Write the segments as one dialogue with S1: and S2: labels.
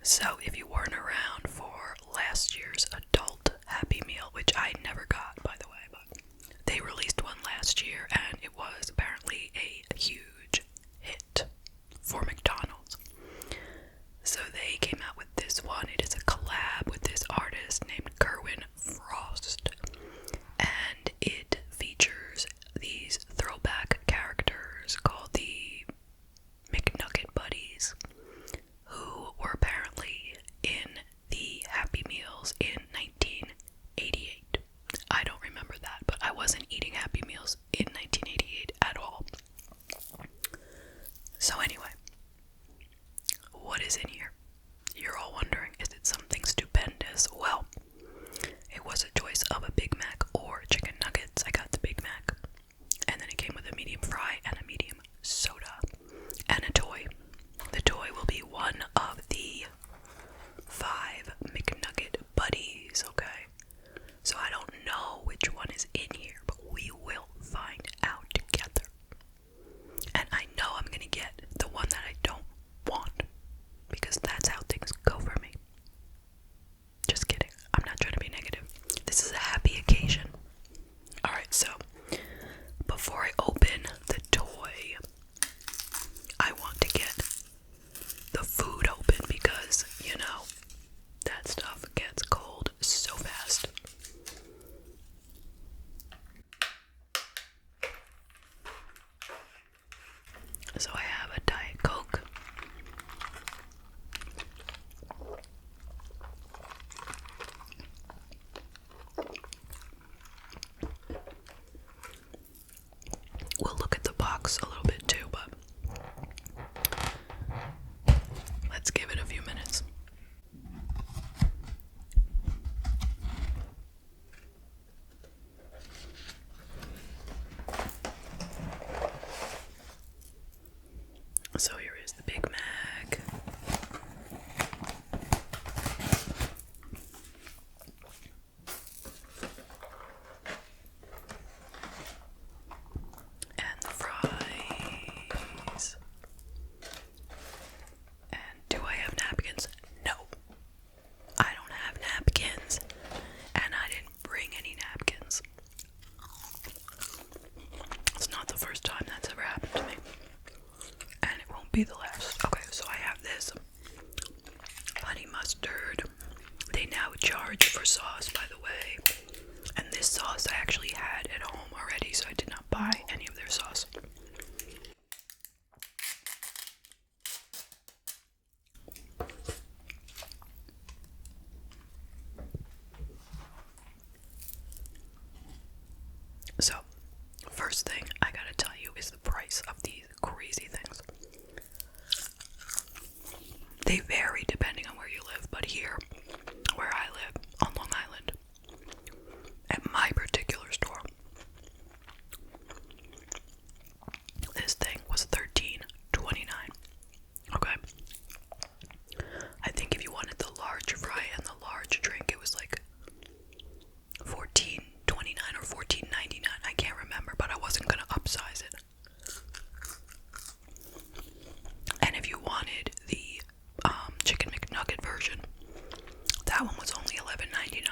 S1: So if you weren't around for last year's adult Happy Meal, which I never got, by the way, but they released one last year and it was apparently a huge hit for McDonald's. So they came out with this one. It is a collab with this artist named Kerwin, and it features these throwback characters called the McNugget buddies, who were apparently in the Happy Meals in 1988. I don't remember that, but I wasn't eating Happy Meals in 1988 at all. So anyway, what is in here? You're all wondering, is it something stupendous? Well, it was a choice of a Big Mac or chicken nuggets. I got the Big Mac, and then it came with a medium fry and a medium soda and a toy. The toy will be one of the 5 McNugget buddies, okay? So I don't know which one is in here, but we will find out together. And I know I'm gonna get the one that I don't want, because that's how things go for me. Just kidding. I'm not trying to be negative. This is a happy occasion. Alright, so before I open the toy, I want to get the food open because, you know, that stuff gets cold so fast. So I have a Diet Coke. We'll look at the box a little bit too, but let's give it a few minutes. So here is the Big Mac. And the fries. And do I have napkins? No. I don't have napkins. And I didn't bring any napkins. It's not the first time that's ever happened to me. And it won't be the last. Okay, so I have this honey mustard. They now charge for sauce, by the way. And this sauce I actually had at home already, so I did not buy any of their sauce. So, first thing I gotta tell you is the price of these crazy things. They vary depending on where you live, but here, where I live, on Long Island, at my particular store, this thing was $13.29. Okay? I think if you wanted the large fry and the large drink, it was like $14.29 or $14.99. I can't remember, but I wasn't gonna upsize it. And if you wanted the chicken McNugget version, that one was only $11.99.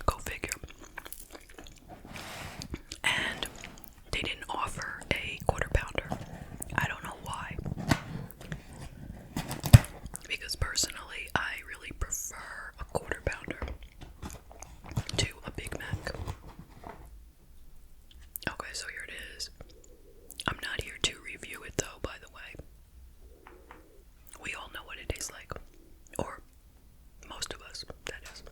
S1: Go figure. And they didn't offer a quarter pounder. I don't know why. Because personally, I really prefer a quarter pounder to a Big Mac. Okay, so here it is. I'm not here to review it though, by the way. We all know what it tastes like. Or most of us, that is.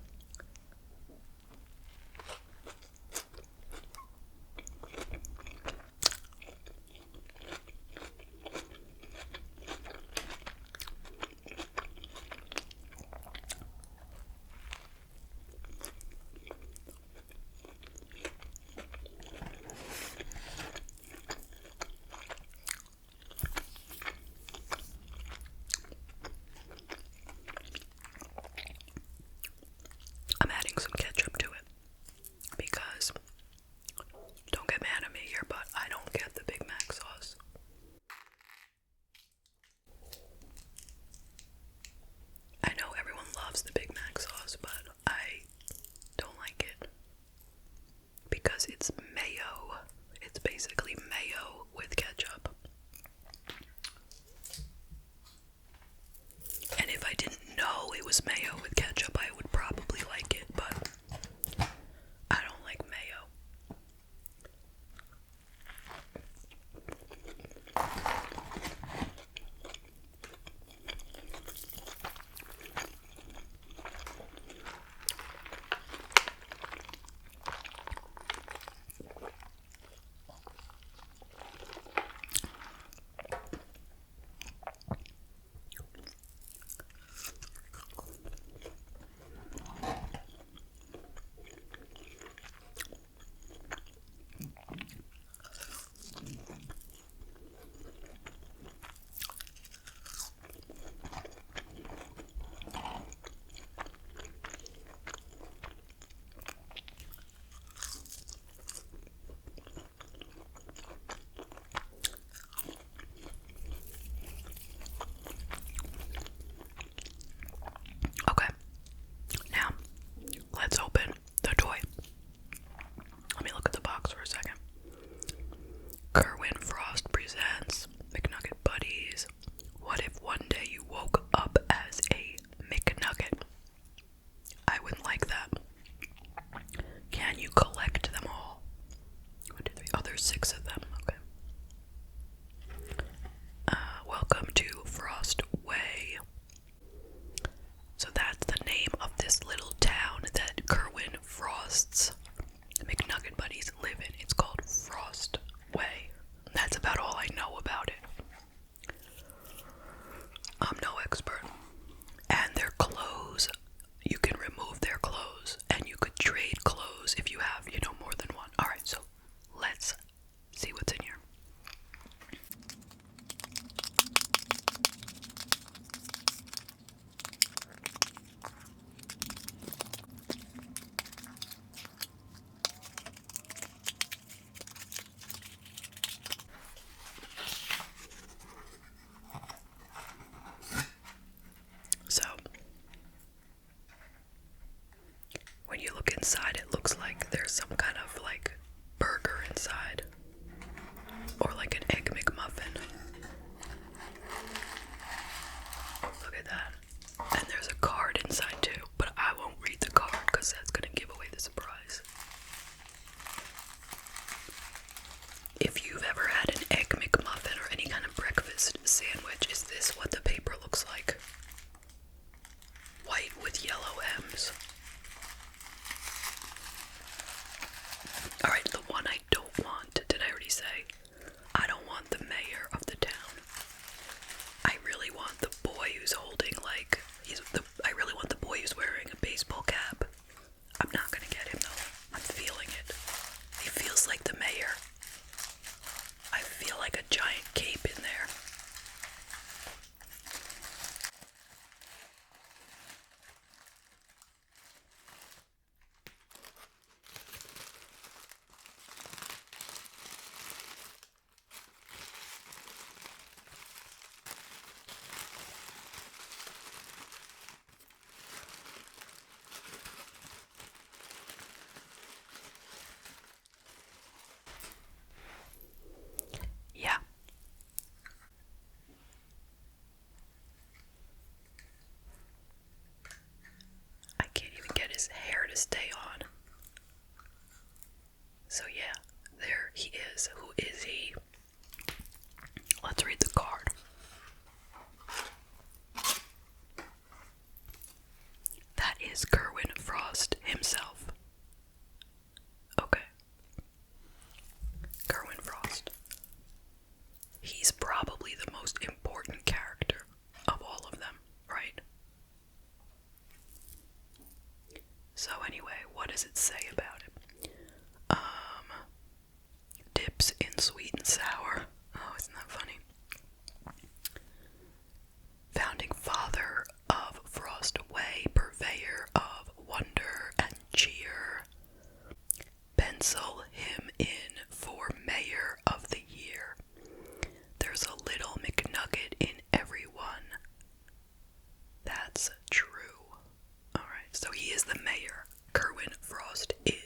S1: I'm adding some ketchup to it because, don't get mad at me here, but I don't get the Big Mac sauce. was mayo with ketchup, I would probably like it, but I don't like mayo. Okay, now let's open the toy. Let me look at the box for a second. Kerwin Frost presents McNugget Buddies. What if one day you woke up as a McNugget? I wouldn't like that. Can you collect them all? 1, 2, 3. Oh, there's 6 of them. Okay. Welcome to Frost Way. So that's the name of this little town that Kerwin Frost's McNugget Buddies live in. It's called Frost Way. That's about all I know about it. I'm no expert. And their clothes, you can remove their clothes, and you could trade clothes if you have, more than one. Alright, so let's see what's in here. So, when you look inside, it looks like there's some kind of burger inside, or like an Egg McMuffin. Look at that. And there's a card inside too, but I won't read the card because that's going to give away the surprise. If you've ever had an Egg McMuffin or any kind of breakfast sandwich, is this what the paper looks like? White with yellow M's. Alright, the one I don't want, did I already say? I don't want the mayor of the town. I really want the boy who's holding I really want the boy who's wearing a baseball cap. I'm not gonna get him though. I'm feeling it. He feels like the mayor. I feel like a giant cape in there. Yeah. I can't even get his hair to stay on. So yeah, there he is. Who is he? Let's read the card. That is Kerwin Frost himself. Okay. Kerwin Frost. He's probably the most important character of all of them, right? So anyway, what does it say about him? Dips in sweet and sour. Oh, isn't that funny? Founding father of Frost Way, purveyor of wonder and cheer. Pencil him in for mayor of the year. There's a little McNugget in everyone. That's true. Alright, so he is the mayor. Kerwin Frost is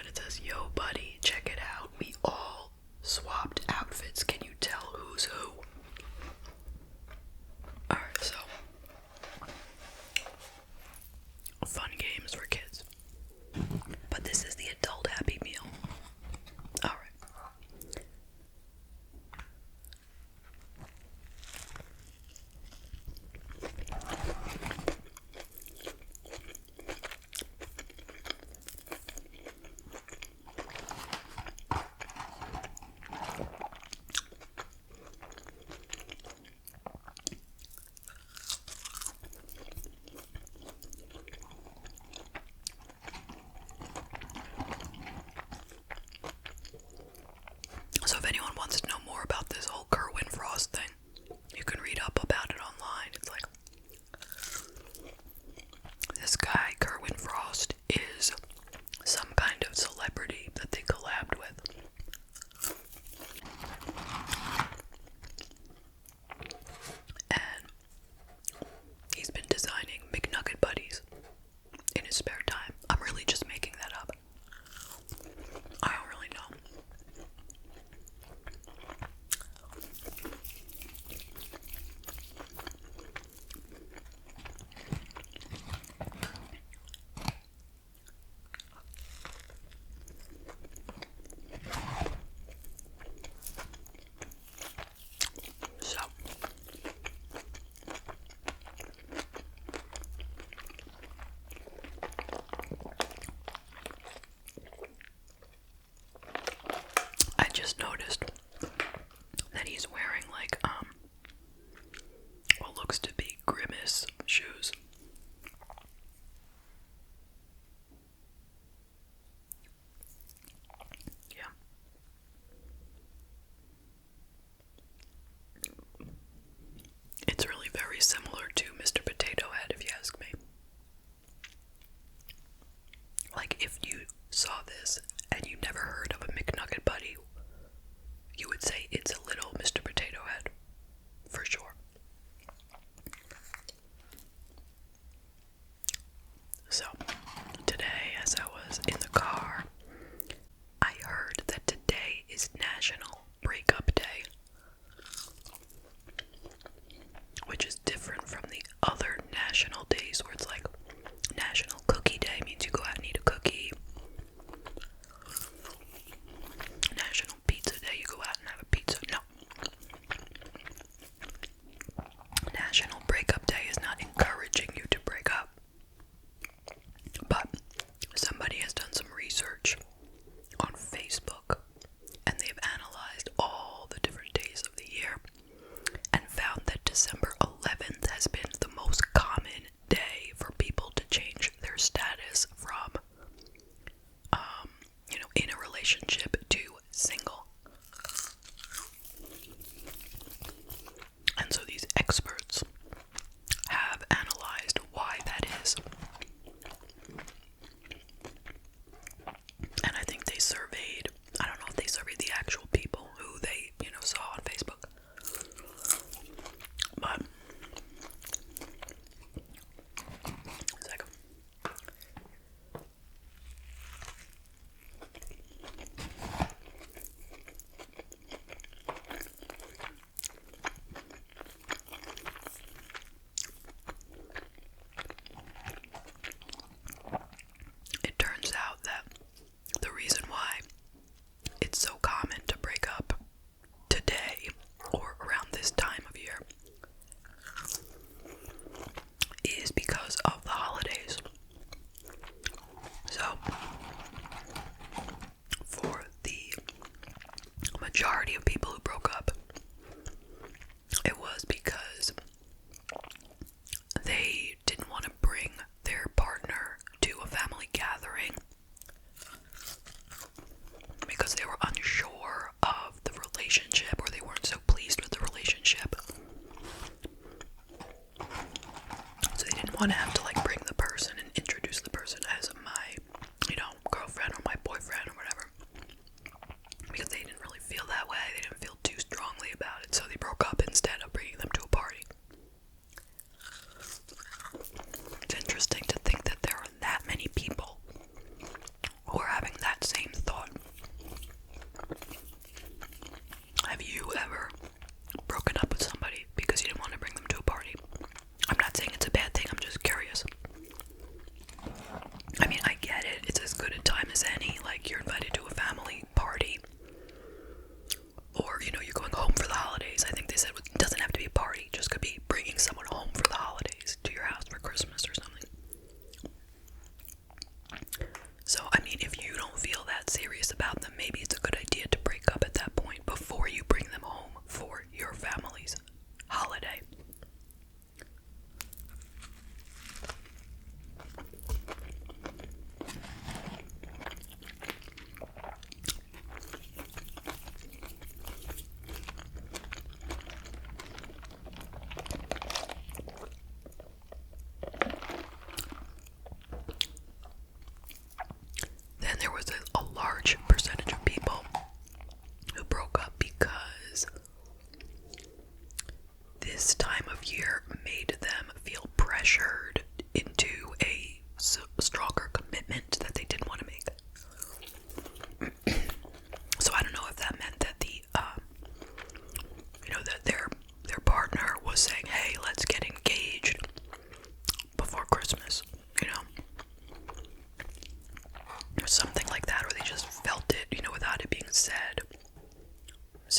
S1: It says, yo buddy, check it out. We all swapped outfits. Can you tell who's who? Alright, so fun games for kids. But this is the adult Happy Meal. Alright.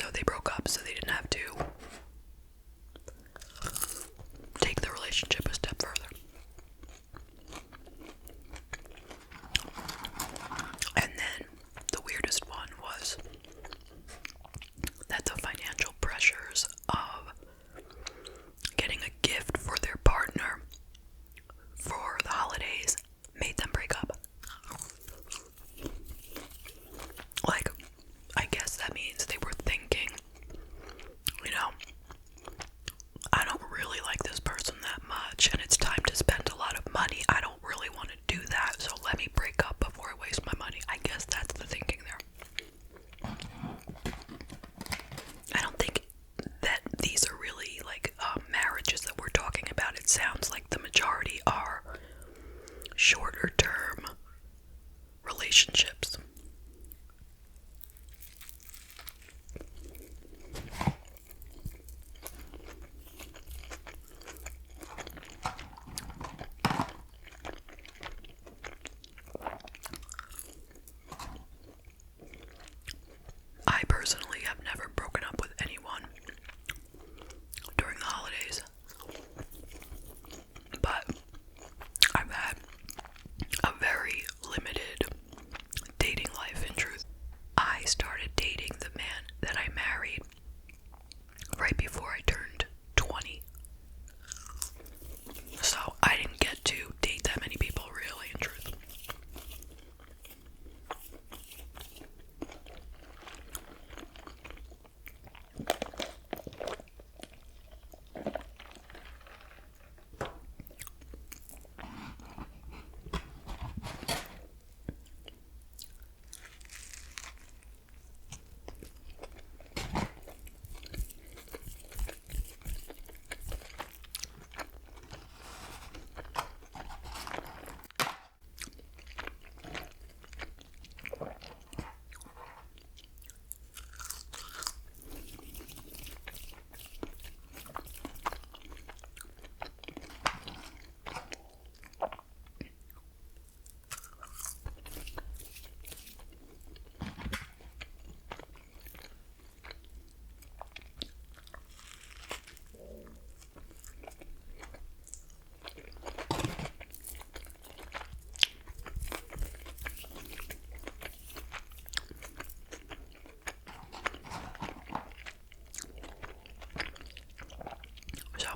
S1: So they broke up so they didn't have to take the relationship a step further. And then the weirdest one was that the financial pressures of getting a gift for their partner for the holidays made them break up. Like, I guess that means they were thinking, you know, I don't really like this person that much, and it's time to spend a lot of money. I don't really want to do that, so let me break up before I waste my money. I guess that's the thinking there. I don't think that these are really like marriages that we're talking about. It sounds like the majority are shorter term relationships. I personally have never broken up with anyone during the holidays, but I've had a very limited dating life, in truth. I started dating the man that I married right before I turned 20. So I didn't get to date that many people, really, in truth. So,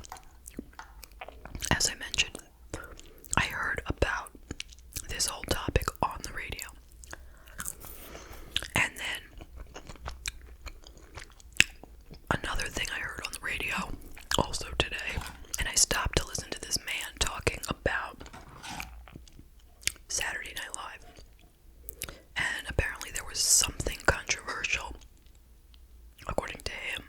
S1: as I mentioned, I heard about this whole topic on the radio. And then another thing I heard on the radio also today, and I stopped to listen to this man talking about Saturday Night Live. And apparently there was something controversial, according to him.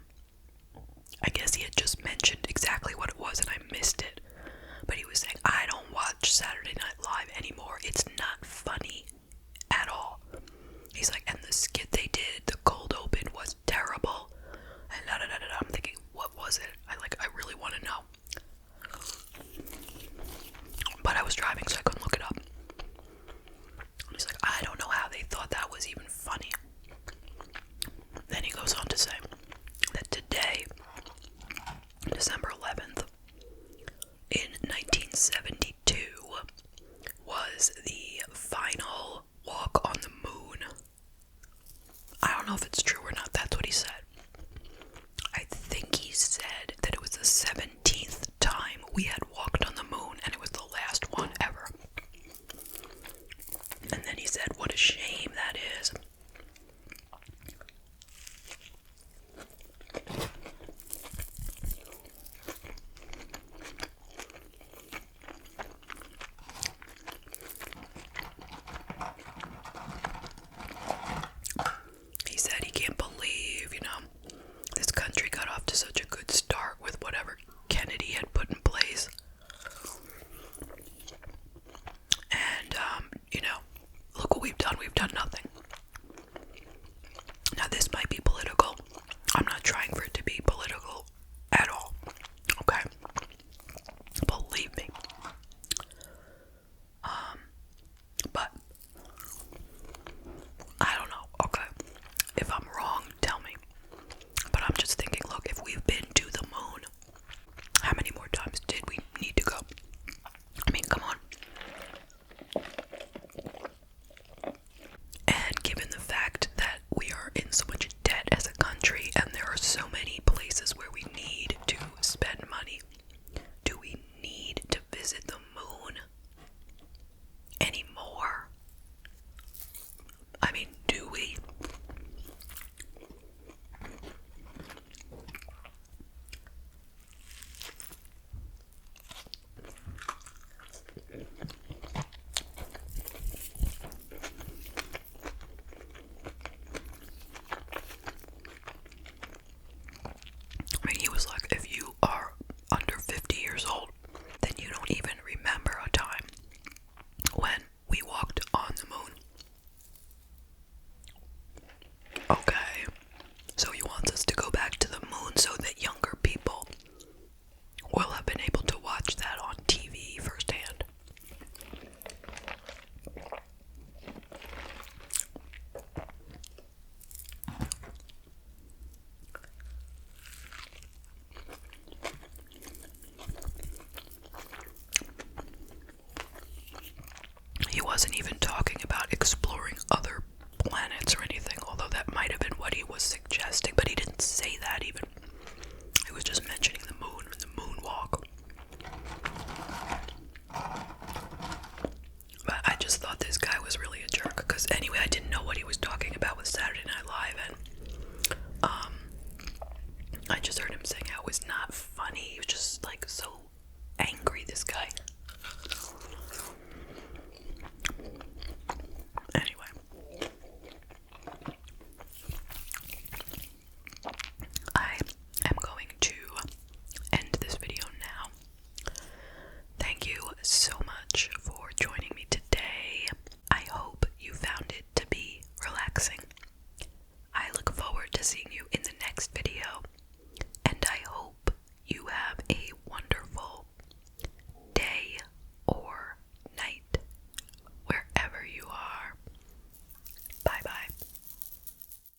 S1: I guess he had just mentioned exactly what it was and I missed it. But he was saying, I don't watch Saturday Night Live anymore. It's not funny at all. He's like, and the skit they did, the cold open, was terrible. And I'm thinking, what was it? I really want to know. But I was driving, so I couldn't look it up. And he's like, I don't know how they thought that was even funny. Then he goes on to say that today, December 11th, in 1972, was the final walk on the moon. I don't know if it's true or not,